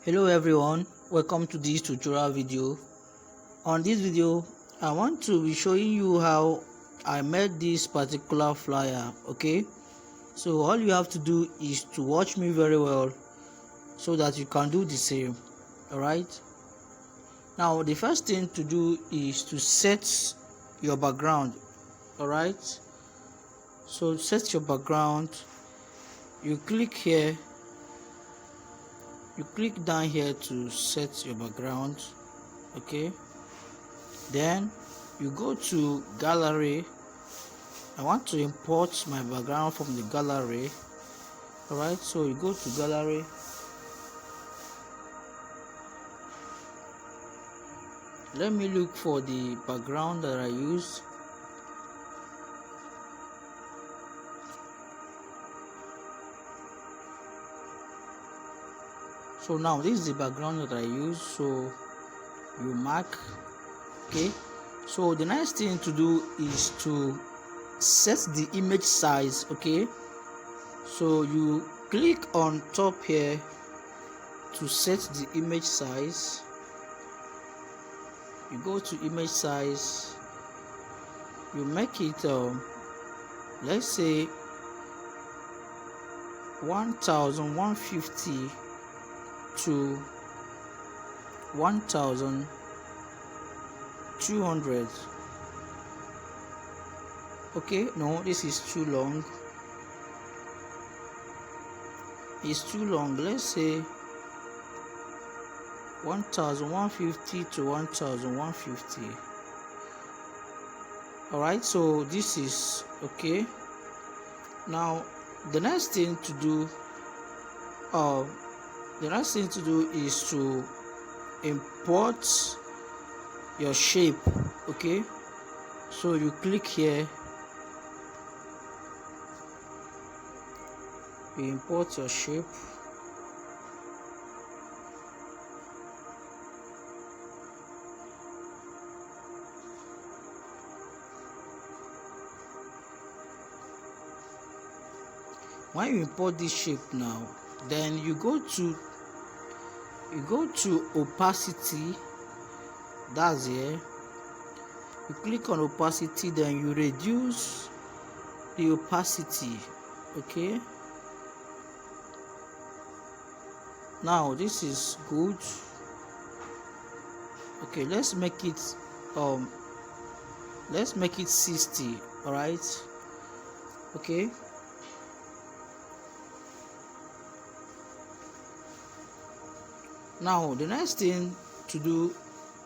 Hello everyone, welcome to this tutorial video. On this video I want to be showing you how I made this particular flyer. Okay, so all you have to do is to watch me very well so that you can do the same. Alright, now the first thing to do is to set your background. Alright, so set your background. You click here, you click down here to set your background. Okay, then you go to gallery. I want to import my background from the gallery. Alright, so you go to gallery, let me look for the background that I used. So now this is the background that I use, so you mark. Okay, so the next thing to do is to set the image size. Okay, so you click on top here to set the image size. You go to image size, you make it let's say 1150 to 1200. Okay, no, this is too long. It's too long. Let's say 1150 to 1150. Alright, so this is okay. Now the next thing to do is to import your shape. Okay, so you click here, you import your shape. When you import this shape now, then you go to opacity. That's here. You click on opacity, then you reduce the opacity. Okay, now this is good. Okay, let's make it 60. All right, okay. Now the next thing to do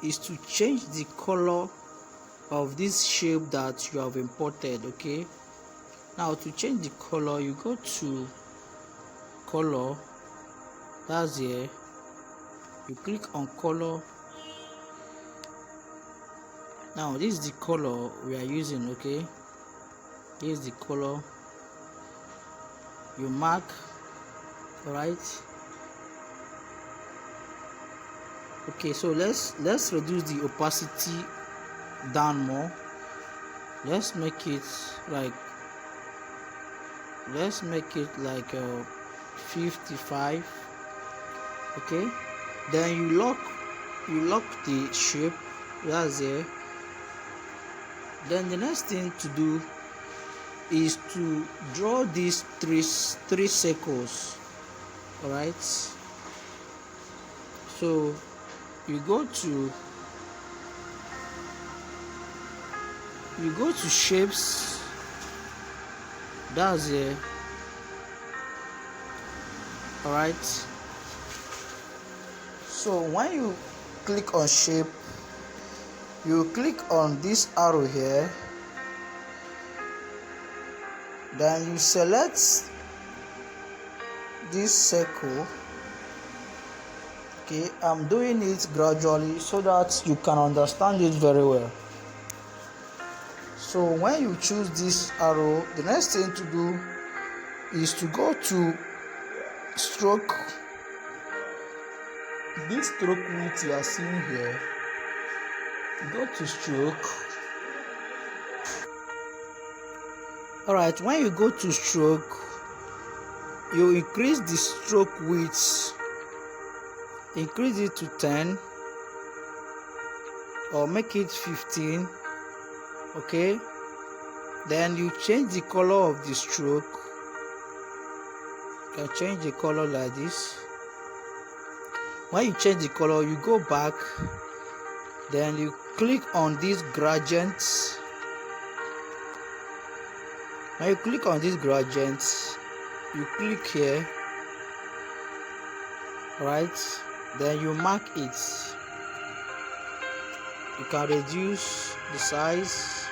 is to change the color of this shape that you have imported. Okay, now to change the color, you go to color. That's here. You click on color. Now this is the color we are using. Okay, this is the color. You mark. All right. Okay, so let's reduce the opacity down more. Let's make it like 55. Okay, then you lock the shape. That's it. Then the next thing to do is to draw these three circles. All right, so you go to shapes. That's it. All right, so when you click on shape, you click on this arrow here, then you select this circle. Okay, I'm doing it gradually so that you can understand it very well. So when you choose this arrow, the next thing to do is to go to stroke. This stroke width you are seeing here, go to stroke. Alright, when you go to stroke, you increase the stroke width increase it to 10 or make it 15. Okay, then you change the color of the stroke. You can change the color like this. When you change the color, you go back, then you click on these gradients. When you click on these gradients, you click here, right? Then you mark it. You can reduce the size.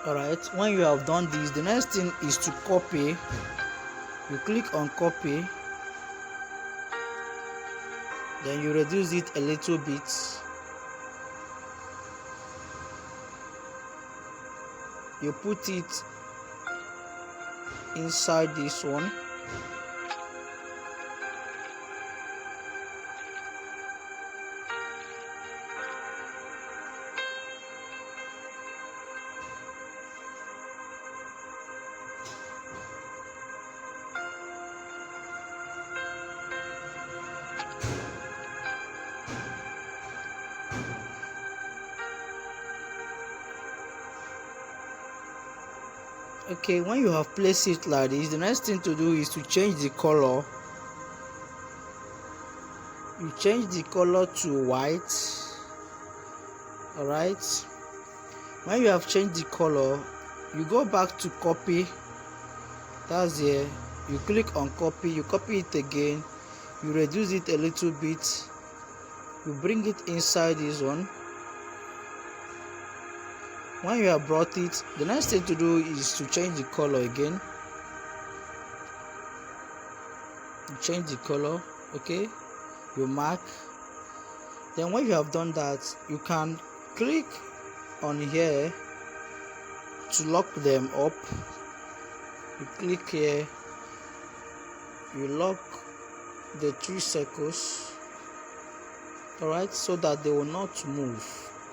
Alright, when you have done this, the next thing is to copy. You click on copy, then you reduce it a little bit. You put it inside this one. Okay, when you have placed it like this, the next thing to do is to change the color. You change the color to white. Alright, when you have changed the color, you go back to copy. That's here. You click on copy, you copy it again, you reduce it a little bit, you bring it inside this one. When you have brought it, the next thing to do is to change the color again. You change the color, okay, you mark. Then when you have done that, you can click on here to lock them up. You click here, you lock the 3 circles, alright, so that they will not move.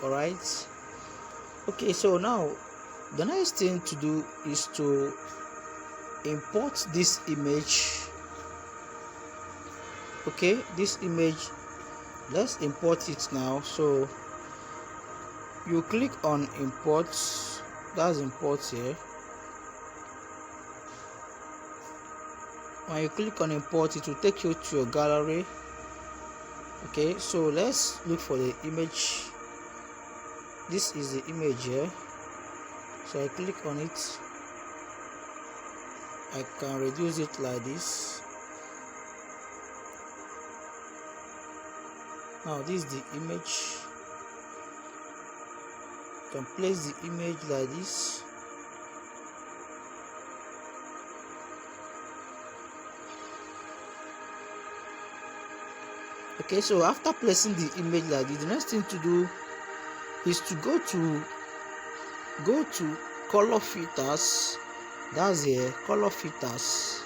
Alright, okay, so now the next thing to do is to import this image. Okay, this image, let's import it now. So you click on import, that's import here. When you click on import, it will take you to your gallery. Okay, so let's look for the image. This is the image here, so I click on it. I can reduce it like this. Now this is the image. You can place the image like this. Okay, so after placing the image like this, the next thing to do is to go to color filters. That's here, color filters.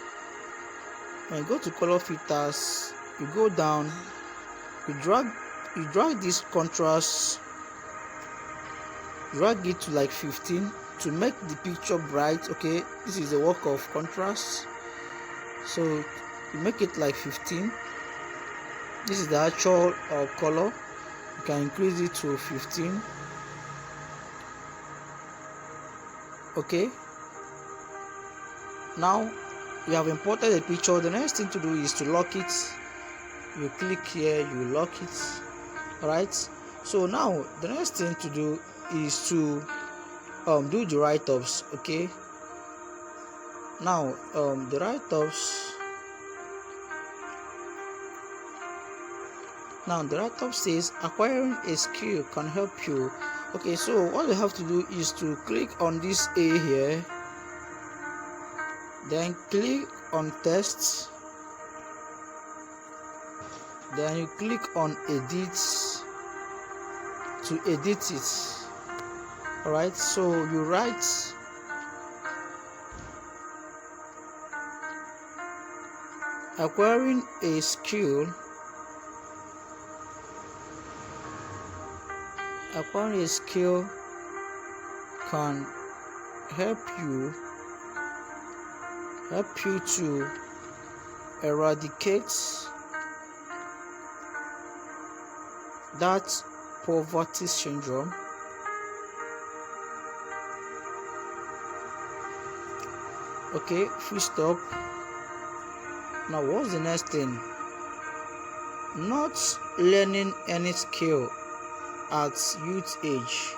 When you go to color filters, you go down, you drag this contrast, drag it to like 15 to make the picture bright. Okay, this is the work of contrast, so you make it like 15. This is the actual color. You can increase it to 15. Okay, now you have imported a picture. The next thing to do is to lock it. You click here, you lock it. Alright, so now the next thing to do is to do the write-ups. Okay, now the write-ups. Now the write-up says acquiring a skill can help you. Okay, so what you have to do is to click on this A here, then click on text, then you click on edit to edit it. Alright, so you write acquiring a skill Acquiring a skill can help you to eradicate that poverty syndrome. Okay, full stop. Now what's the next thing? Not learning any skill at youth age.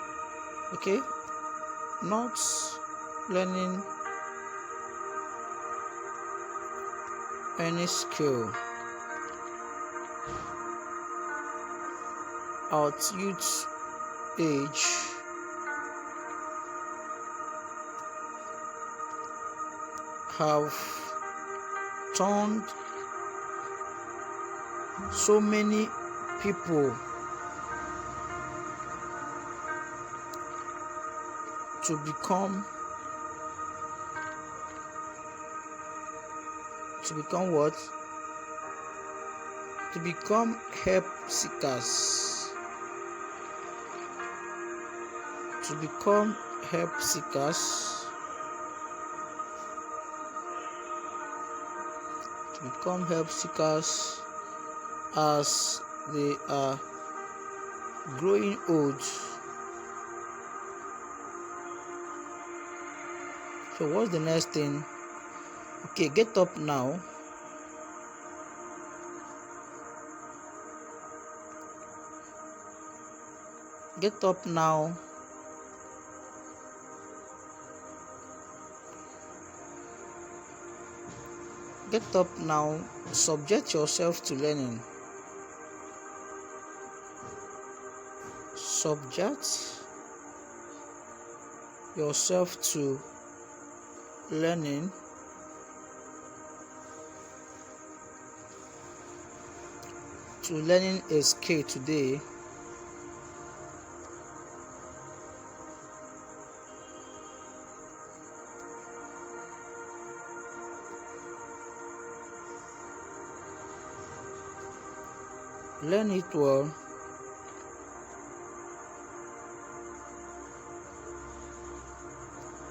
Okay, not learning any skill at youth age have turned so many people to become what? To become help seekers. To become help seekers. To become help seekers as they are growing old. So what's the next thing? Okay, get up now. Get up now. Get up now. Subject yourself to learning. Subject yourself to learning. To learning a skill today. Learn it well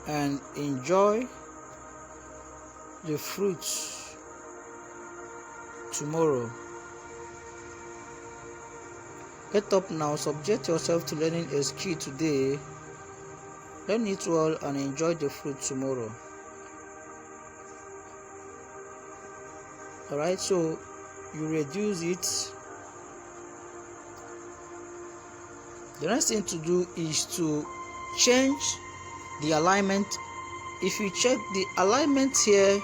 and enjoy the fruits tomorrow. Get up now, subject yourself to learning a skill today. Learn it well and enjoy the fruit tomorrow. Alright, so you reduce it. The next thing to do is to change the alignment. If you check the alignment here,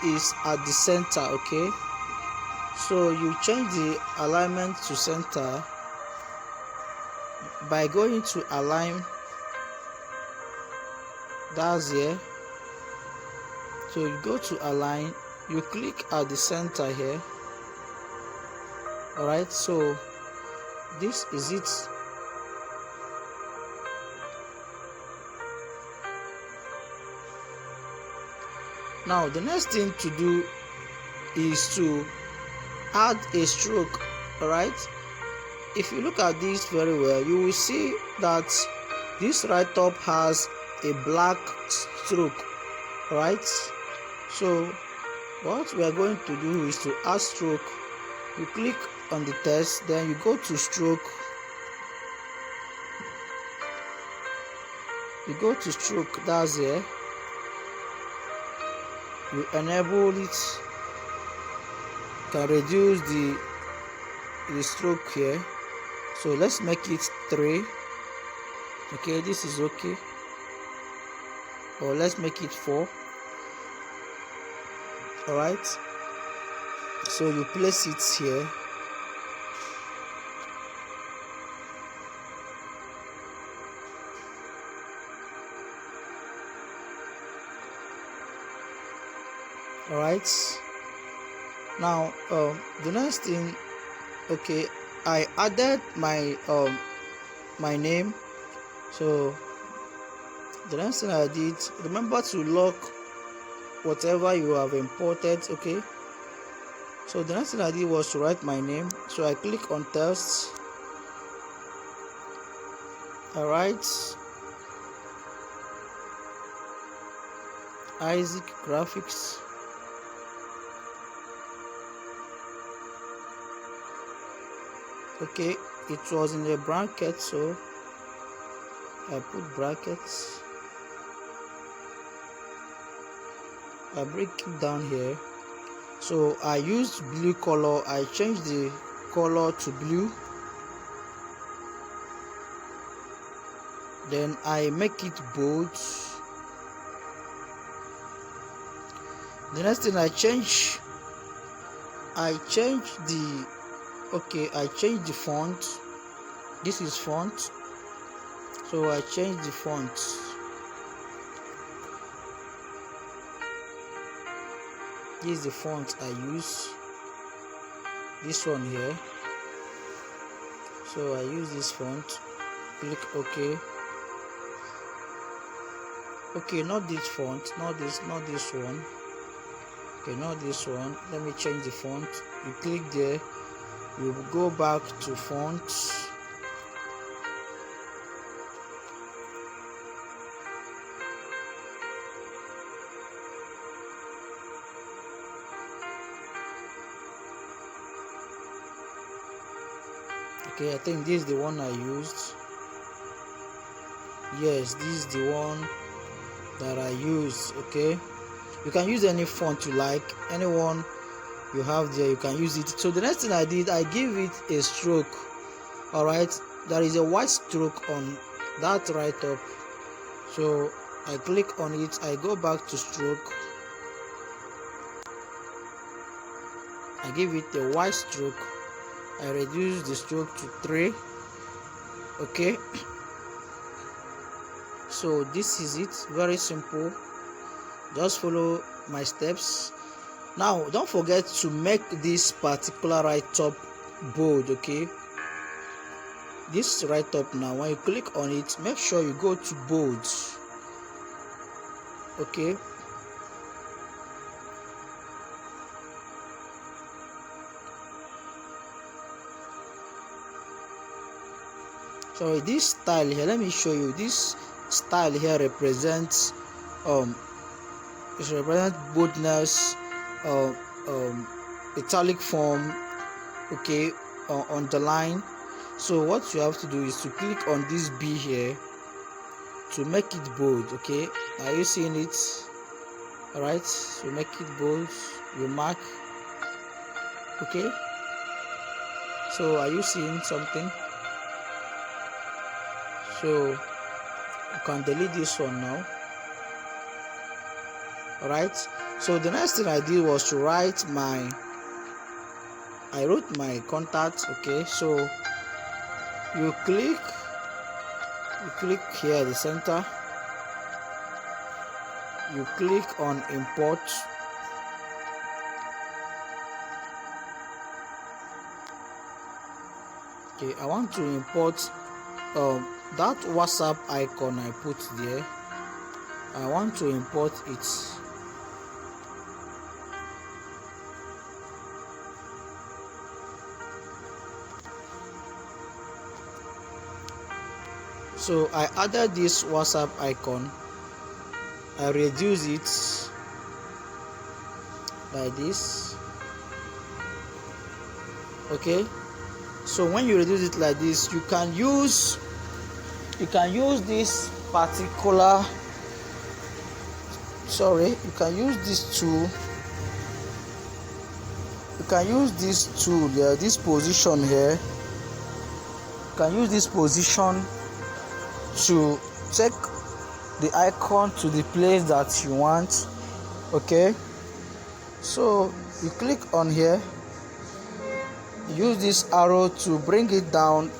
is at the center. Okay, so you change the alignment to center by going to align. That's here. So you go to align, you click at the center here. Alright, so this is it. Now the next thing to do is to add a stroke. Alright, if you look at this very well, you will see that this right top has a black stroke. Alright, so what we are going to do is to add stroke. You click on the text, then you go to stroke. You go to stroke, that's here. You enable it, can reduce the stroke here. So let's make it 3. Okay, this is okay. Or let's make it 4. Alright, so you place it here. Alright, now the next thing, okay, I added my my name. So the next thing I did, remember to lock whatever you have imported. Okay, So the next thing I did was to write my name. So I click on text. I write Isaac Graphics. Okay, it was in a bracket, so I put brackets. I break it down here. So I used blue color. I changed the color to blue. Then I make it bold. The next thing I change the font. This is font, so I change the font. This is the font I use, this one here. So I use this font. Click OK. Okay, not this font, not this one. Okay, not this one. Let me change the font. You click there, you go back to fonts. Okay, I think this is the one I used. Yes, this is the one that I used. Okay, you can use any font you like, anyone you have there, you can use it. So the next thing I did, I give it a stroke. All right, there is a white stroke on that right up, so I click on it. I go back to stroke. I give it a white stroke. I reduce the stroke to 3. Okay, so this is it. Very simple. Just follow my steps. Now don't forget to make this particular right top bold. Okay, this right top, now when you click on it, make sure you go to bold. Okay, so this style here, let me show you. This style here represents boldness, italic form, okay, underline. So what you have to do is to click on this B here to make it bold. Okay, are you seeing it? All right, so make it bold, you mark. Okay, so are you seeing something? So you can delete this one now. All right, so the next thing I did was to write I wrote my contact. Okay, so you click here at the center, you click on import. Okay, I want to import that WhatsApp icon I put there. I want to import it. So I added this WhatsApp icon. I reduce it like this. Okay, so when you reduce it like this, you can use this particular, you can use this tool. You can use this tool here, this position here. You can use this position to take the icon to the place that you want. Okay, so you click on here, use this arrow to bring it down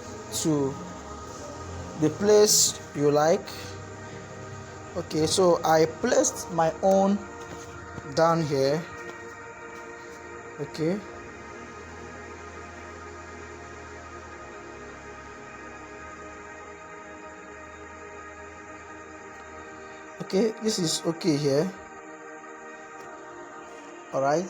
to the place you like. Okay, so I placed my own down here. Okay, okay, this is okay here. All right,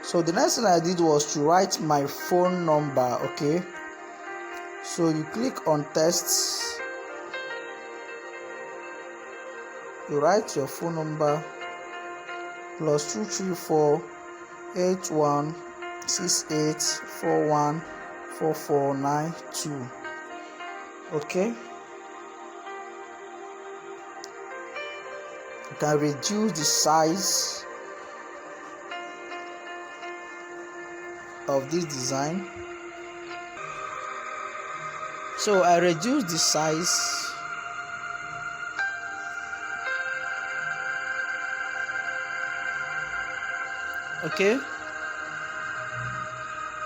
So the next thing I did was to write my phone number. Okay, so you click on text, you write your phone number +234 8168414492. okay, you can reduce the size of this design. So I reduce the size. Okay,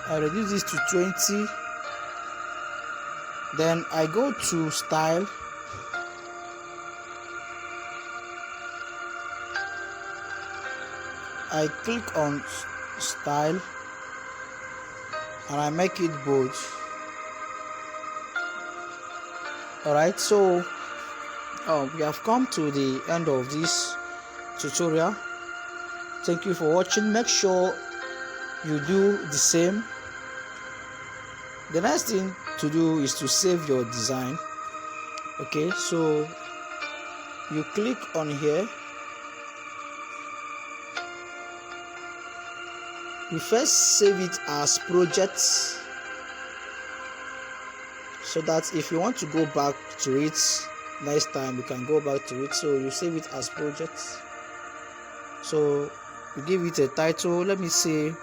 I reduce this to 20. Then I go to style. I click on style and I make it bold. Alright, so we have come to the end of this tutorial. Thank you for watching. Make sure you do the same. The next thing to do is to save your design. Okay, so you click on here. You first save it as projects, so that if you want to go back to it next time, you can go back to it. So you save it as projects. So you give it a title. Let me say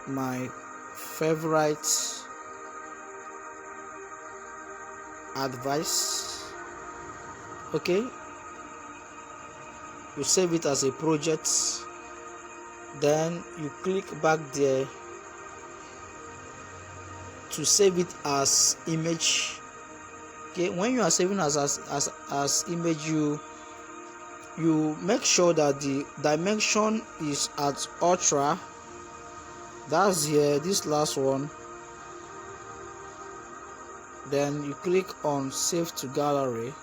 my favorite advice. Okay, you save it as a project, then you click back there to save it as image. Okay, when you are saving as image, you make sure that the dimension is at ultra. That's here, this last one. Then you click on save to gallery.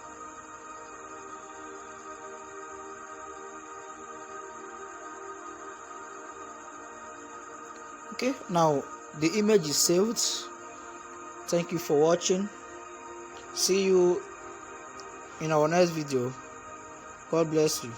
Okay, now the image is saved. Thank you for watching. See you in our next video. God bless you.